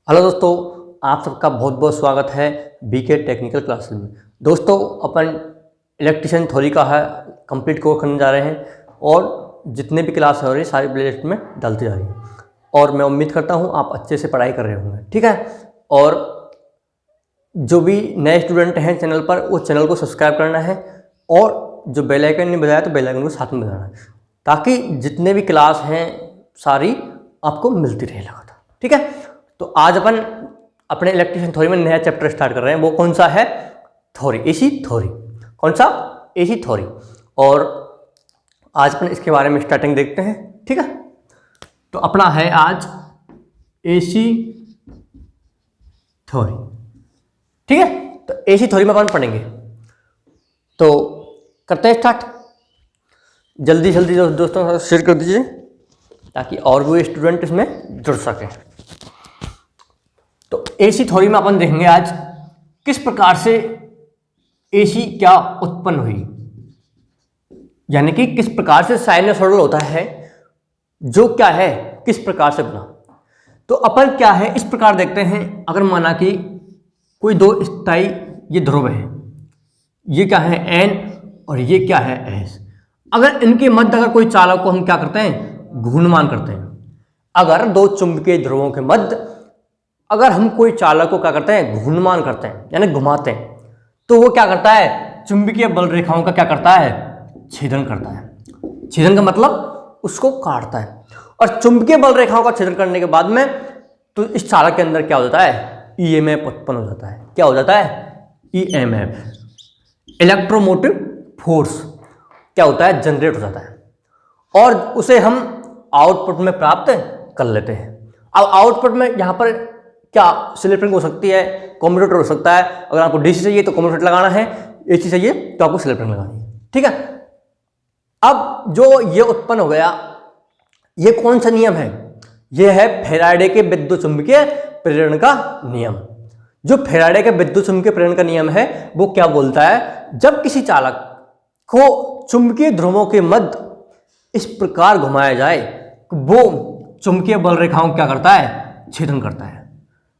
Hello दोस्तों, आप सबका बहुत बहुत स्वागत है बीके टेक्निकल क्लासेस में। दोस्तों, अपन इलेक्ट्रिशियन थ्योरी का है कंप्लीट कोर्स करने जा रहे हैं और जितने भी क्लास हो रही है सारी प्लेलिस्ट में डालती जा रही है और मैं उम्मीद करता हूँ आप अच्छे से पढ़ाई कर रहे होंगे। ठीक है, और जो भी नए स्टूडेंट हैं चैनल पर, वो चैनल को सब्सक्राइब करना है और जो बेल आइकन नहीं बजाया तो बेल आइकन को साथ में बजाना है ताकि जितने भी क्लास हैं सारी आपको मिलती रहे लगातार। ठीक है, तो आज अपन अपने इलेक्ट्रिशियन थ्योरी में नया चैप्टर स्टार्ट कर रहे हैं। वो कौन सा है? Theory, AC theory. कौन सा? AC theory. और आज अपन इसके बारे में स्टार्टिंग देखते हैं। ठीक है, तो अपना है आज एसी थ्योरी। ठीक है, तो एसी थ्योरी में अपन पढ़ेंगे, तो करते हैं स्टार्ट। जल्दी जल्दी दोस्तों के साथ शेयर कर दीजिए ताकि और भी स्टूडेंट इसमें जुड़ सकें। तो एसी थ्योरी में अपन देखेंगे आज किस प्रकार से एसी क्या उत्पन्न हुई, यानी कि किस प्रकार से साइनसॉइडल होता है, जो क्या है किस प्रकार से बना। तो अपन क्या है इस प्रकार देखते हैं। अगर माना कि कोई दो स्थायी ये ध्रुव है, ये क्या है एन और ये क्या है एस। अगर इनके मध्य अगर कोई चालक को हम क्या करते हैं, घूर्णमान करते हैं। अगर दो चुंबकीय ध्रुवों के मध्य अगर हम कोई चालक को क्या करते हैं, घूर्णमान करते हैं यानी घुमाते हैं, तो वो क्या करता है, चुंबकीय बल रेखाओं का क्या करता है, छेदन करता है। छेदन का मतलब उसको काटता है। और चुंबकीय बल रेखाओं का छेदन करने के बाद में तो इस चालक के अंदर क्या हो जाता है, ईएमएफ उत्पन्न हो जाता है। क्या हो जाता है? ईएमएफ, इलेक्ट्रोमोटिव फोर्स क्या होता है, जनरेट हो जाता है और उसे हम आउटपुट में प्राप्त कर लेते हैं। अब आउटपुट में यहाँ पर क्या स्लिप रिंग हो सकती है, कम्यूटेटर हो सकता है। अगर आपको डीसी चाहिए तो कम्यूटेटर लगाना है, एसी चाहिए तो आपको स्लिप रिंग लगानी है। ठीक है, अब जो ये उत्पन्न हो गया, ये कौन सा नियम है? ये है फैराडे के विद्युत चुंबकीय प्रेरण का नियम। जो फैराडे के विद्युत चुंबकीय प्रेरण का नियम है वो क्या बोलता है, जब किसी चालक को चुंबकीय ध्रुवों के मध्य इस प्रकार घुमाया जाए, वो चुंबकीय बल रेखाओं क्या करता है, छेदन करता है।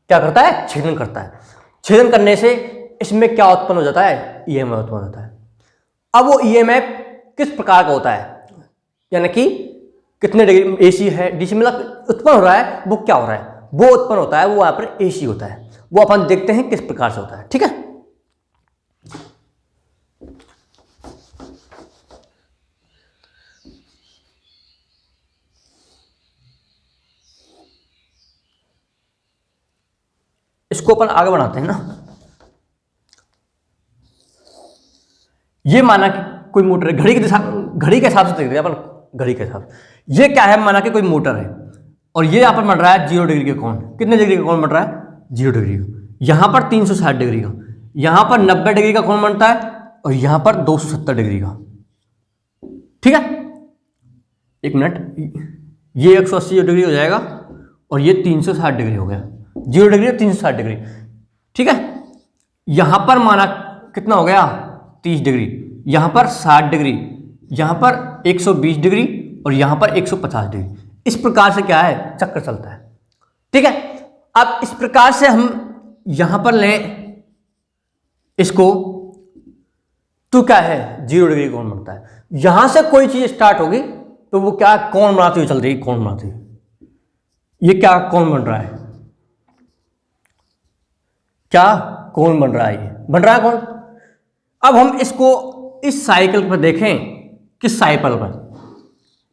क्या करता है? छेदन करता है। छेदन करने से इसमें क्या उत्पन्न हो जाता है, ईएमएफ उत्पन्न होता है। अब वो ईएमएफ किस प्रकार का होता है, यानी कि कितने डिग्री एसी है, डीसी मतलब उत्पन्न हो रहा है, वो क्या हो रहा है, वो उत्पन्न होता है, वो यहाँ पर एसी होता है। वो अपन देखते हैं किस प्रकार से होता है। ठीक है, इसको अपन आगे बढ़ाते हैं ना। ये माना कि कोई मोटर है, घड़ी के हिसाब से देखते हैं अपन, घड़ी के हिसाब से। ये क्या है, माना कि कोई मोटर है और ये यहाँ पर बन रहा है 0 डिग्री का कोण। कितने डिग्री का कोण बन रहा है? 0 डिग्री का। यहाँ पर 360 डिग्री का, यहाँ पर 90 डिग्री का कोण बनता है और यहाँ पर 270 डिग्री का। ठीक है, एक मिनट, ये 180 डिग्री हो जाएगा और ये 360 डिग्री हो गया। 0 डिग्री और 360 डिग्री। ठीक है, यहां पर माना कितना हो गया, 30 डिग्री, यहां पर 60 डिग्री, यहां पर 120 डिग्री और यहां पर 150 डिग्री। इस प्रकार से क्या है, चक्र चलता है। ठीक है, अब इस प्रकार से हम यहां पर लें इसको, तो क्या है, 0 डिग्री कोण बनता है। यहां से कोई चीज स्टार्ट होगी तो वो क्या कोण बनाती हुई चल रही है, कोण बनाती हुई। ये क्या कोण बन रहा है, क्या कोण बन रहा है, ये बन रहा है कोण। अब हम इसको इस साइकिल पर देखें, किस साइकिल पर,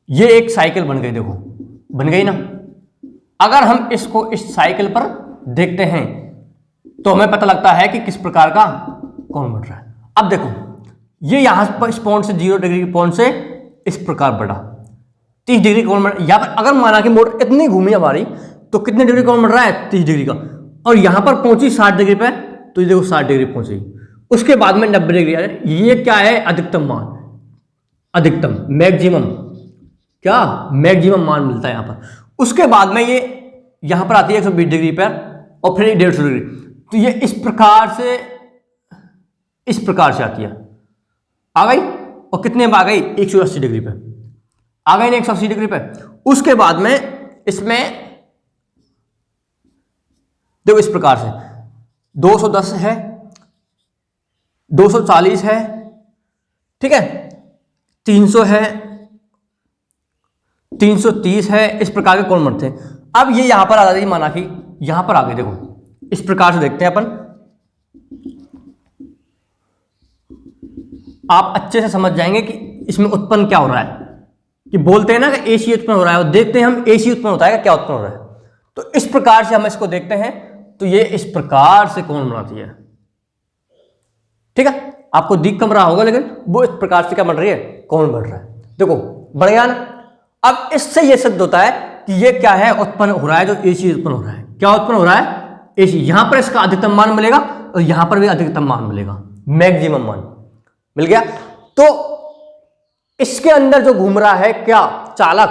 ये एक साइकिल बन गई, देखो बन गई ना। अगर हम इसको इस साइकिल पर देखते हैं तो हमें पता लगता है कि किस प्रकार का कोण बन रहा है। अब देखो, ये यहां पर इस पॉइंट से 0 डिग्री के पॉइंट से इस प्रकार बढ़ा, 30 डिग्री कोण बन। यहां पर अगर माना कि मोटर इतनी घूमी हमारी तो कितने डिग्री कोण बन रहा है, 30 डिग्री का। और यहां पर पहुंची 60 डिग्री पे, तो ये देखो 60 डिग्री पहुंची। उसके बाद में 90 डिग्री, ये क्या है, अधिकतम मान, अधिकतम मैक्सिमम, क्या मैक्सिमम मान मिलता है यहां पर। उसके बाद में ये यहां पर आती है 120 डिग्री पर और फिर 150 डिग्री। तो ये इस प्रकार से आती है, आ गई। और कितने में आ गई, 180 डिग्री पे आ गई ना, 180 डिग्री पे। उसके बाद में इसमें देखो इस प्रकार से 210 है, 240 है, ठीक है, 300 है, 330 है, इस प्रकार के कोण बनते हैं। अब ये यहां पर आ जाती माना कि यहां पर आ गए, देखो इस प्रकार से देखते हैं अपन, आप अच्छे से समझ जाएंगे कि इसमें उत्पन्न क्या हो रहा है। कि बोलते हैं ना कि एसी उत्पन्न हो रहा है, और देखते हैं हम एसी उत्पन्न होता है क्या उत्पन्न हो रहा है। तो इस प्रकार से हम इसको देखते हैं, तो ये इस प्रकार से कोण बनाती है, ठीक है। आपको दिख कम रहा होगा, लेकिन वो इस प्रकार से क्या बन रही है, कोण बन रहा है। देखो बढ़ गया ना। अब इससे ये सिद्ध होता है कि ये क्या है, उत्पन्न हो रहा है, जो एसी उत्पन्न हो रहा है। क्या उत्पन्न हो रहा है, एसी। यहां पर इसका अधिकतम मान मिलेगा और यहां पर भी अधिकतम मान मिलेगा, मैक्सिमम मान मिल गया। तो इसके अंदर जो घूम रहा है क्या चालक,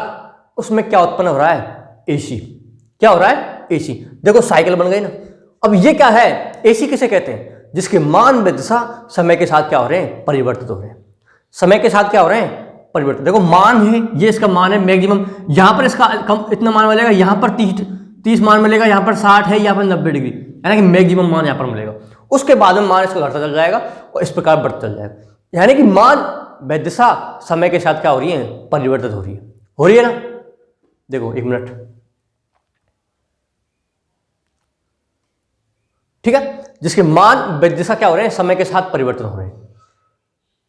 उसमें क्या उत्पन्न हो रहा है, एसी। क्या हो रहा है, एसी। देखो साइकिल बन गई ना। अब ये क्या है, एसी किसे कहते हैं, जिसके मान व दिशा समय के साथ क्या हो रहे हैं, परिवर्तित हो रहे हैं। समय के साथ क्या हो रहे हैं, परिवर्तित। देखो मान है, ये इसका मान है मैक्सिमम, यहां पर इसका कम इतना मान मिलेगा, यहां पर 30 मान मिलेगा, यहां पर 60 है, यहां पर 90 डिग्री, यानी कि मैक्सिमम मान यहां पर मिलेगा। उसके बाद में मान इसका घटता चल जाएगा और इस प्रकार बढ़ता चल जाएगा, यानी कि मान व दिशा समय के साथ क्या हो रही है, परिवर्तित हो रही है ना। देखो एक मिनट, ठीक है, जिसके मान व दिशा क्या हो रहे हैं, समय के साथ परिवर्तन हो रहे हैं,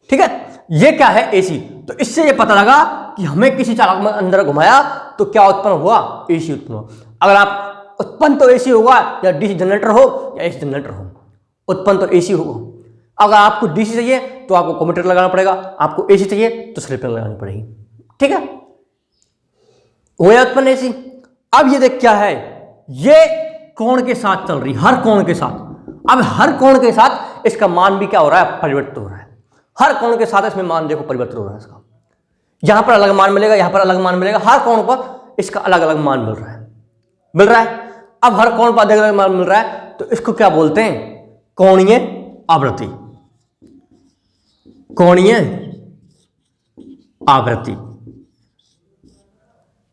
ठीक है। ये क्या है, एसी। तो इससे ये पता लगा कि हमें किसी चालक में अंदर घुमाया तो क्या उत्पन्न हुआ, एसी उत्पन्न हुआ। अगर आप उत्पन्न तो एसी होगा, या डीसी जनरेटर हो या एसी जनरेटर हो, उत्पन्न तो एसी होगा। अगर आपको डीसी चाहिए तो आपको कम्यूटेटर लगाना पड़ेगा, आपको एसी चाहिए तो स्लिपिंग लगानी पड़ेगी, ठीक है। हुआ उत्पन्न एसी। अब ये देख क्या है, ये कोण के साथ चल रही, हर कोण के साथ। अब हर कोण के साथ इसका मान भी क्या हो रहा है, परिवर्तित हो रहा है। हर कोण के साथ इसमें मान देखो परिवर्तित हो रहा है इसका। यहां पर अलग मान मिलेगा, यहां पर अलग मान मिलेगा, हर कोण पर इसका अलग अलग मान मिल रहा है। अब हर कोण पर अलग अलग मान मिल रहा है, तो इसको क्या बोलते हैं, कोणीय आवृत्ति। कोणीय आवृत्ति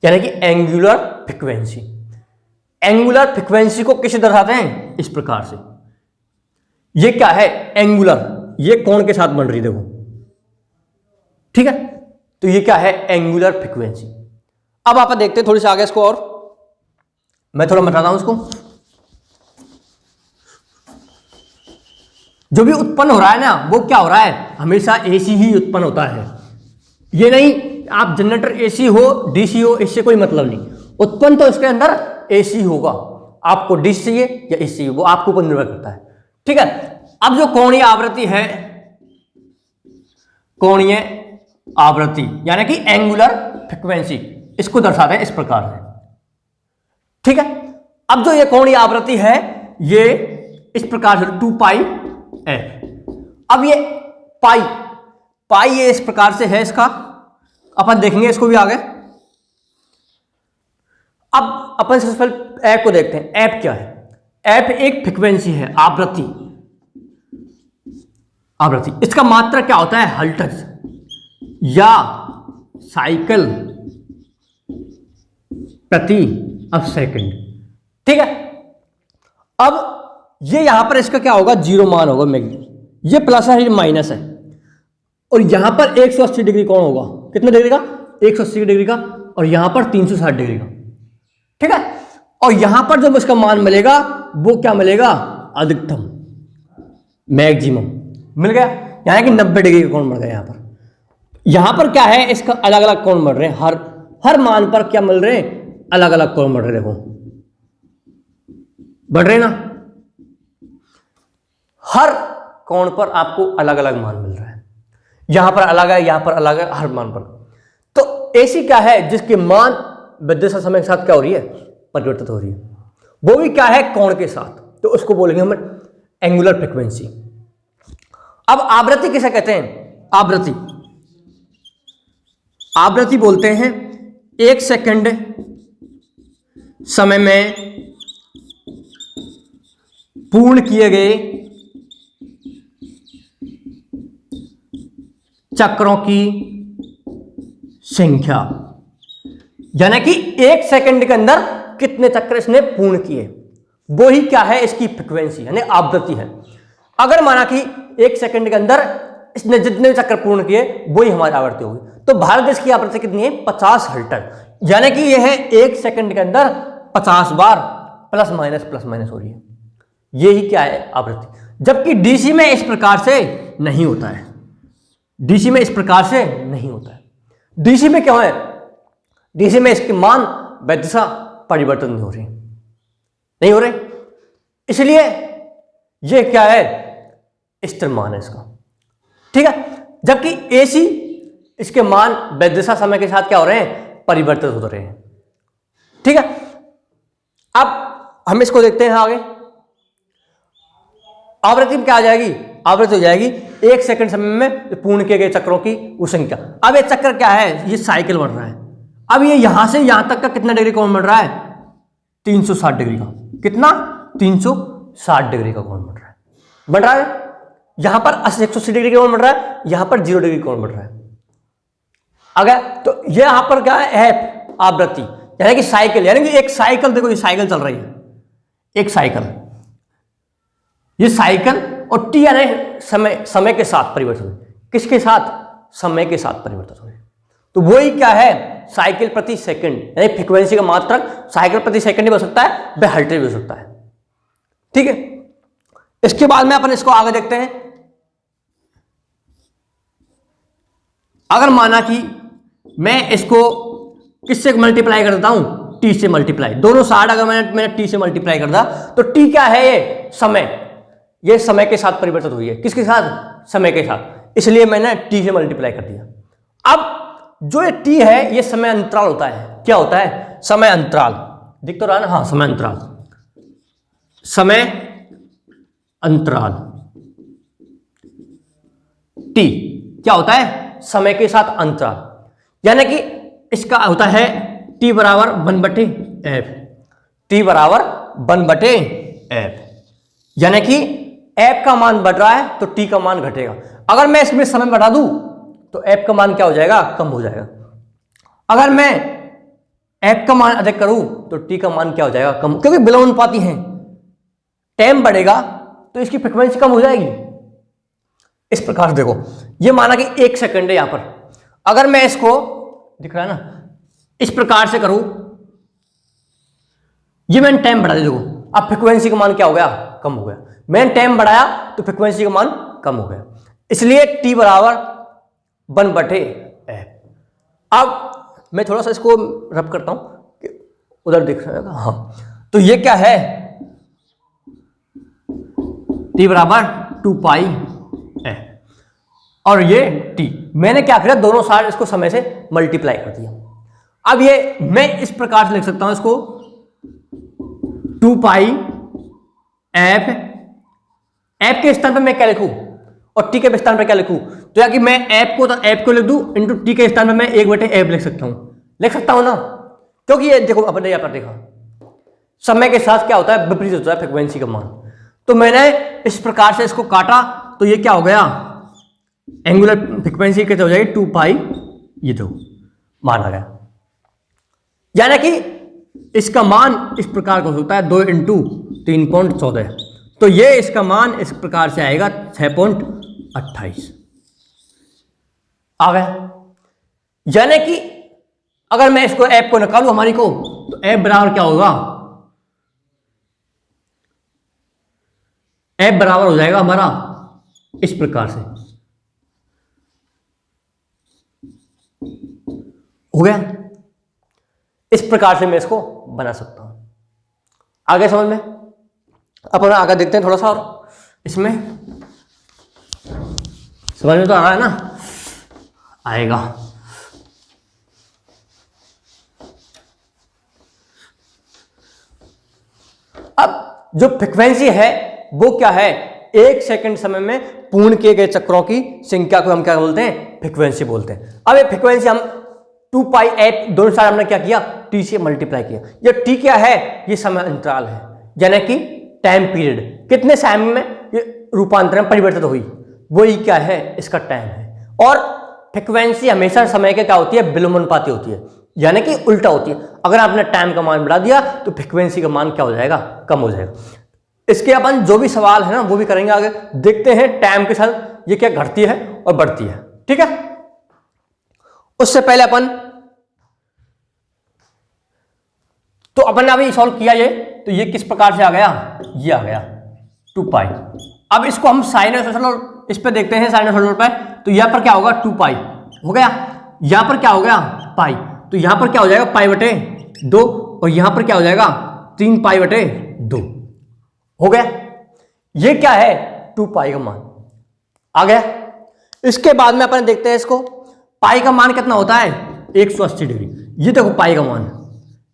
यानी कि एंगुलर फ्रीक्वेंसी। एंगुलर फ्रीक्वेंसी को किसे दर्शाते हैं, इस प्रकार से। ये क्या है, एंगुलर, ये कोण के साथ बन रही, देखो, ठीक है। तो ये क्या है, एंगुलर फ्रीक्वेंसी। अब आप देखते हैं थोड़ी सी आगे इसको, और मैं थोड़ा बताता हूं इसको। जो भी उत्पन्न हो रहा है ना, वो क्या हो रहा है, हमेशा एसी ही उत्पन्न होता है। ये नहीं आप जनरेटर एसी हो डीसी हो, इससे कोई मतलब नहीं। उत्पन्न तो इसके अंदर एसी होगा। आपको डीसी चाहिए या एसी, वो आपके ऊपर निर्भर करता है, ठीक है। अब जो कोणीय आवृत्ति है, कोणीय आवृत्ति यानी कि एंगुलर फ्रीक्वेंसी, इसको दर्शाते हैं इस प्रकार से, ठीक है। अब जो ये कोणीय आवृत्ति है, ये इस प्रकार से 2π f। अब ये पाई ये इस प्रकार से है, इसका अपन देखेंगे इसको भी आगे। अब अपन सबसे पहले एफ को देखते हैं। एफ क्या है, एफ एक फ्रीक्वेंसी है, आवृत्ति। इसका मात्रा क्या होता है, हर्ट्ज या साइकिल प्रति अब सेकंड, ठीक है। अब ये यहां पर इसका क्या होगा, 0 मान होगा, ये प्लस है, ये माइनस है, और यहां पर 180 डिग्री कोण होगा। कितने डिग्री का, 180 डिग्री का, और यहां पर 360 डिग्री का, ठीक है। और यहां पर जब इसका मान मिलेगा, वो क्या मिलेगा, अधिकतम, मैक्सिमम मिल गया, यानी कि 90 डिग्री का कोण बढ़ गया। यहां पर क्या है, इसका अलग अलग कोण बढ़ रहे हैं, हर मान पर क्या मिल रहे हैं, अलग अलग कोण बढ़ रहे, देखो बढ़ रहे ना। हर कोण पर आपको अलग अलग मान मिल रहा है, यहां पर अलग है, यहां पर अलग है, हर मान पर। तो एसी क्या है, जिसके मान विद्युत समय के साथ क्या हो रही है, परिवर्तित हो रही है, वो भी क्या है, कोण के साथ। तो उसको बोलेंगे हम एंगुलर फ्रीक्वेंसी। अब आवृत्ति किसे कहते हैं, आवृत्ति बोलते हैं 1 सेकंड समय में पूर्ण किए गए चक्रों की संख्या, यानी कि 1 सेकंड के अंदर कितने चक्र इसने पूर्ण किए, वो ही क्या है, इसकी फ्रिक्वेंसी यानी आवृत्ति है। अगर माना कि 1 सेकंड के अंदर इसने जितने चक्कर पूर्ण किए वही हमारी आवृत्ति होगी, तो भारत देश की आवृत्ति कितनी है, 50 हर्ट्ज, यानी कि यह है 1 सेकंड के अंदर 50 बार प्लस माइनस हो रही है, यही क्या है, आवृत्ति। जबकि डीसी में इस प्रकार से नहीं होता है, डीसी में इस प्रकार से नहीं होता है। डीसी में क्या है, डीसी में इसके मान वैद्यसा परिवर्तन नहीं हो रहे, इसलिए यह क्या है, स्थिर मान है इसका, ठीक है। जबकि एसी इसके मान वैद्यसा समय के साथ क्या हो रहे हैं, परिवर्तित हो रहे हैं, ठीक है। अब हम इसको देखते हैं आगे, आवृत्ति में क्या आ जाएगी, आवृत्ति हो जाएगी 1 सेकंड समय में पूर्ण किए गए चक्रों की वो संख्या। अब ये चक्र क्या है, ये साइकिल बढ़ रहा है। अब ये यहां से यहां तक का कितना डिग्री कोण बढ़ रहा है, 360 डिग्री का, कितना, 360 डिग्री का कोण बढ़ रहा है, यहां पर 180 डिग्री का कोण बढ़ रहा है, यहां पर 0 डिग्री कोण बढ़ रहा है। अगर तो ये यहां पर क्या है, एफ आवृत्ति, यानी कि साइकिल, यानी कि एक साइकिल, देखो ये साइकिल चल रही है, एक साइकिल, ये साइकिल, और टी यानी समय के साथ परिवर्तन, किसके साथ, समय के साथ परिवर्तन हुए, तो वही क्या है, साइकिल प्रति सेकंड, यानी फ्रीक्वेंसी का मात्रक साइकिल प्रति सेकंड भी हो सकता है, वह हर्ट्ज भी हो सकता है, ठीक है। इसके बाद में अपन इसको आगे देखते हैं। अगर माना कि मैं इसको किससे मल्टीप्लाई कर देता हूं, टी से मल्टीप्लाई, दोनों साइड अगर मैंने टी से मल्टीप्लाई कर दिया, तो टी क्या है, ये समय, ये समय के साथ परिवर्तित हुई है, किसके साथ, समय के साथ, इसलिए मैंने टी से मल्टीप्लाई कर दिया। अब जो ये टी है, ये समय अंतराल होता है, क्या होता है, समय अंतराल, दिख तो रहा ना, हाँ समय अंतराल, समय अंतराल, टी क्या होता है, समय के साथ अंतराल, यानी कि इसका होता है टी बराबर 1/f, टी बराबर 1/f, यानी कि f का मान बढ़ रहा है तो t का मान घटेगा। अगर मैं इसमें समय बढ़ा दूं तो f का मान क्या हो जाएगा, कम हो जाएगा। अगर मैं f का मान अधिक करूं तो t का मान क्या हो जाएगा, कम, क्योंकि विलोमानुपाती हैं, टाइम बढ़ेगा तो इसकी फ्रीक्वेंसी कम हो जाएगी। इस प्रकार से देखो, ये माना कि 1 सेकंड है, यहां पर अगर मैं इसको, दिख रहा है ना, इस प्रकार से करूं, ये मैंने टाइम बढ़ा दिया, देखो अब फ्रीक्वेंसी का मान क्या हो गया, कम हो गया, मैंने टाइम बढ़ाया तो फ्रीक्वेंसी का मान कम हो गया, इसलिए t बराबर 1/f। अब मैं थोड़ा सा इसको रब करता हूं कि उधर दिख रहा है, हाँ, तो ये क्या है, t बराबर 2πf, और ये t, मैंने क्या किया, दोनों साइड इसको समय से मल्टीप्लाई कर दिया। अब ये मैं इस प्रकार से लिख सकता हूं इसको, 2πf, f के स्थान पर मैं क्या लिखूं और t के स्थान पर क्या लिखूं, तो या कि मैं f को लिख दूं इंटू t के स्थान पर मैं 1/f लिख सकता हूं ना, क्योंकि ये देखो अपने यहां पर देखा, समय के साथ क्या होता है, विपरीत होता है फ्रीक्वेंसी का मान। तो मैंने इस प्रकार से इसको काटा, तो ये क्या हो गया, एंगुलर फ्रीक्वेंसी कैसे हो जाएगी, 2π, ये दो मान आ गया, यानी कि इसका मान इस प्रकार का हो सकता है 2 × 3.14, तो ये इसका मान इस प्रकार से आएगा 6.28 आ गया। यानी कि अगर मैं इसको ऐप को निकालू हमारी को, तो ऐप बराबर क्या होगा, ऐप बराबर हो जाएगा हमारा इस प्रकार से, हो गया। इस प्रकार से मैं इसको बना सकता हूं, आगे समझ में, अपन आगे देखते हैं थोड़ा सा, और इसमें समझ में तो आ रहा है ना, आएगा। अब जो फ्रीक्वेंसी है वो क्या है, 1 सेकंड समय में पूर्ण किए गए चक्रों की संख्या को हम क्या बोलते हैं, फ्रीक्वेंसी बोलते हैं। अब ये फ्रीक्वेंसी हम 2πf दोनों साइड हमने क्या किया, t से मल्टीप्लाई किया। ये t क्या है, ये समय अंतराल है, यानी कि टाइम पीरियड, कितने समय में ये रूपांतरण में परिवर्तित हुई, वही क्या है, इसका टाइम है। और फ्रीक्वेंसी हमेशा समय के क्या होती है, विलोमानुपाती होती है, यानी कि उल्टा होती है। अगर आपने टाइम का मान बढ़ा दिया तो फ्रीक्वेंसी का मान क्या हो जाएगा, कम हो जाएगा। इसके अपन जो भी सवाल है ना वो भी करेंगे आगे। देखते हैं टाइम के साथ ये क्या घटती है और बढ़ती है। ठीक है, उससे पहले अपन तो अपन ने अभी सॉल्व किया ये, तो ये किस प्रकार से आ गया, ये आ गया 2 पाई। अब इसको हम साइनसोइडल इस पे देखते हैं, साइनसोइडल पे, तो यहां पर क्या होगा 2 पाई हो गया, यहां पर क्या हो गया पाई, तो यहां पर क्या हो जाएगा पाई बटे 2 और यहां पर क्या हो जाएगा 3 पाई बटे 2 हो गया। ये क्या है 2 पाई का मान आ गया। इसके बाद में अपन देखते हैं इसको, पाई का मान कितना होता है 180 डिग्री। ये देखो पाई का मान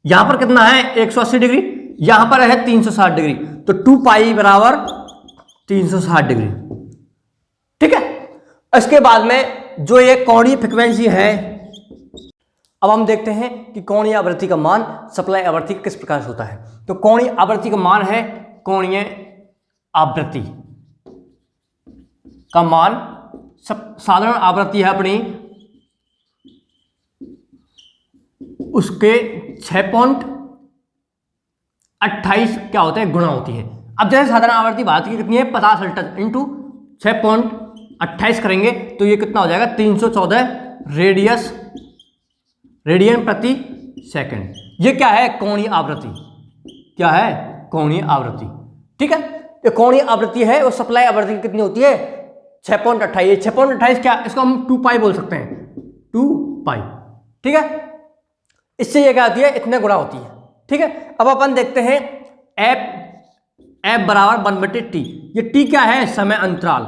यहां पर कितना है 180 डिग्री, यहां पर है 360 डिग्री, तो 2 पाई बराबर 360 डिग्री। ठीक है, इसके बाद में जो ये कोणीय फ्रीक्वेंसी है, अब हम देखते हैं कि कोणीय आवृत्ति का मान सप्लाई आवृत्ति किस प्रकार से होता है। तो कोणीय आवृत्ति का मान है, कोणीय आवृत्ति का मान साधारण आवृत्ति है अपनी, उसके 6.28 क्या होते हैं गुणा होती है। अब जैसे साधारण आवृत्ति भारत की कितनी है 50 हर्ट्ज इंटू 6.28 करेंगे तो ये कितना हो जाएगा 314 रेडियन प्रति सेकंड। ये क्या है कोणीय आवृत्ति, क्या है कोणीय आवृत्ति। ठीक है, ये कोणीय आवृत्ति है और सप्लाई आवृत्ति कितनी होती है 6.28। 6.28 क्या, इसको हम 2 पाई बोल सकते हैं, 2 पाई। ठीक है, इससे ये क्या होती है इतने गुणा होती है। ठीक है, अब अपन देखते हैं एफ बराबर 1/t। ये टी क्या है समय अंतराल,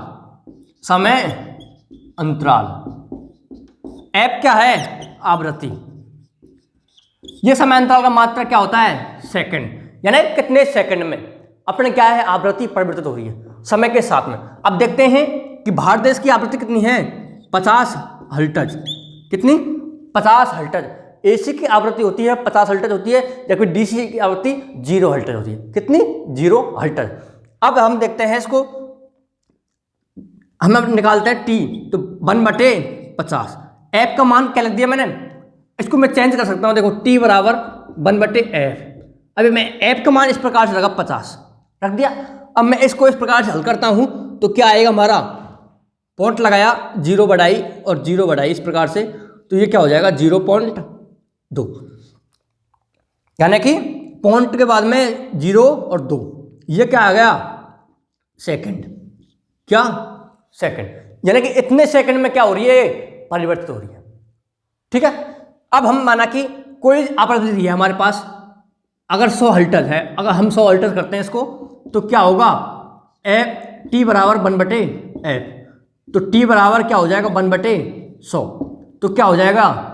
समय अंतराल। एफ क्या है आवृत्ति, ये समय अंतराल का मात्रा क्या होता है सेकंड, यानी कितने सेकंड में अपने क्या है आवृत्ति परिवर्तित हो रही है समय के साथ में। अब देखते हैं कि भारत देश की आवृत्ति कितनी है 50 हर्ट्ज। कितनी 50 हर्ट्ज। एसी की आवृत्ति होती है 50 हर्ट्ज होती है, जबकि डीसी की आवृत्ति 0 हर्ट्ज होती है। कितनी 0 हर्ट्ज। अब हम देखते हैं इसको, हम निकालते हैं टी, तो 1/50। एफ का मान क्या लिख दिया मैंने, इसको मैं चेंज कर सकता हूं। देखो टी बराबर 1/f। अभी मैं एफ का मान इस प्रकार से लगा 50 रख दिया। अब मैं इसको इस प्रकार से हल करता हूं तो क्या आएगा हमारा, पॉइंट लगाया 0 बढ़ाई और 0 बढ़ाई इस प्रकार से, तो ये क्या हो जाएगा 0.2, यानी कि पॉइंट के बाद में 0 और 2, ये क्या आ गया सेकंड। क्या सेकंड, यानी कि इतने सेकंड में क्या हो रही है परिवर्तित हो रही है। ठीक है, अब हम माना कि कोई आवृत्ति है हमारे पास, अगर 100 हर्ट्ज है, अगर हम 100 हर्ट्ज करते हैं इसको तो क्या होगा एफ टी बराबर 1/f, तो टी बराबर क्या हो जाएगा 1/100, तो क्या हो जाएगा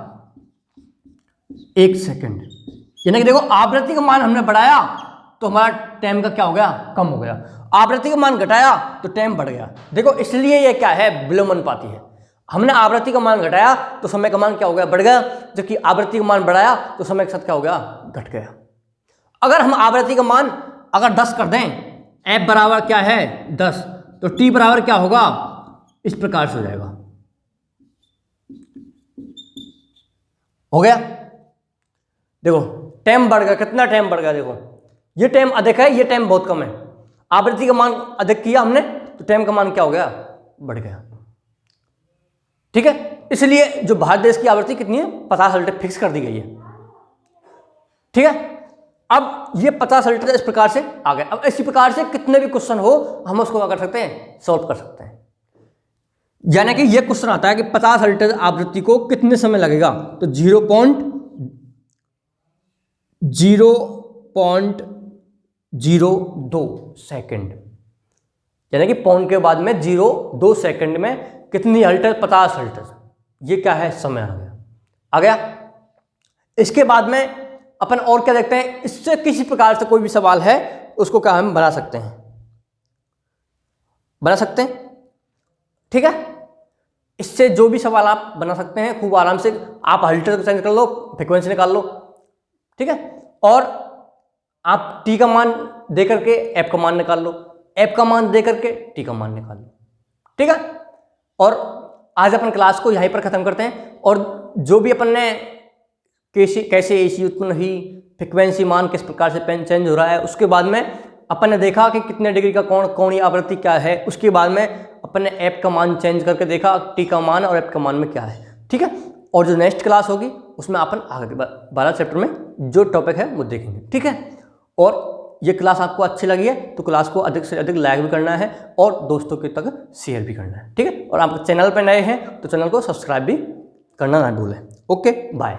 1 सेकंड। यानी कि देखो आवृत्ति का मान हमने बढ़ाया तो हमारा टाइम का क्या हो गया कम हो गया, आवृत्ति का मान घटाया तो टाइम बढ़ गया। देखो इसलिए ये क्या है विलोमानुपाती है। हमने आवृत्ति का मान घटाया तो समय का मान क्या हो गया बढ़ गया, जबकि आवृत्ति का मान बढ़ाया तो समय के साथ क्या हो गया घट गया। अगर हम आवृत्ति का मान अगर 10 कर दें, एफ बराबर क्या है 10, तो टी बराबर क्या होगा इस प्रकार से हो जाएगा। हो गया, देखो टाइम बढ़ गया, कितना टाइम बढ़ गया। देखो ये टाइम अधिक है, ये टाइम बहुत कम है। आवृत्ति का मान अधिक किया हमने तो टाइम का मान क्या हो गया बढ़ गया। ठीक है, इसलिए जो भारत देश की आवृत्ति कितनी है 50 हर्ट्ज फिक्स कर दी गई है। ठीक है, अब ये 50 हर्ट्ज इस प्रकार से आ गए। अब इसी प्रकार से कितने भी क्वेश्चन हो हम उसको क्या कर सकते हैं सॉल्व कर सकते हैं। यानी कि ये क्वेश्चन आता है कि 50 हर्ट्ज आवृत्ति को कितने समय लगेगा, तो 0.02 सेकंड, यानी कि पौन के बाद में 0.2 सेकंड में कितनी हर्ट्ज 50 हर्ट्ज, ये क्या है समय आ गया। इसके बाद में अपन और क्या देखते हैं, इससे किसी प्रकार से कोई भी सवाल है उसको क्या हम बना सकते हैं, बना सकते हैं। ठीक है, इससे जो भी सवाल आप बना सकते हैं खूब आराम से। आप हर्ट्ज को चेंज कर लो, फ्रीक्वेंसी निकाल लो। ठीक है, और आप टी का मान दे करके एफ का मान निकाल लो, एफ का मान दे करके टी का मान निकाल लो। ठीक है, और आज अपन क्लास को यहीं पर खत्म करते हैं। और जो भी अपन ने कैसे कैसे एसी उत्पन्न हुई, फ्रिक्वेंसी मान किस प्रकार से चेंज हो रहा है। उसके बाद में अपन ने देखा कि कितने डिग्री का कोणीय आवृत्ति क्या है। उसके बाद में अपन ने एफ का मान चेंज करके देखा, टी का मान और एफ का मान में क्या है, ठीक है। और जो नेक्स्ट क्लास होगी उसमें अपन आगे 12 चैप्टर में जो टॉपिक है वो देखेंगे, ठीक है। और ये क्लास आपको अच्छी लगी है तो क्लास को अधिक से अधिक लाइक भी करना है और दोस्तों के तक शेयर भी करना है, ठीक है। और आप चैनल पर नए हैं तो चैनल को सब्सक्राइब भी करना ना भूलें। Okay, bye.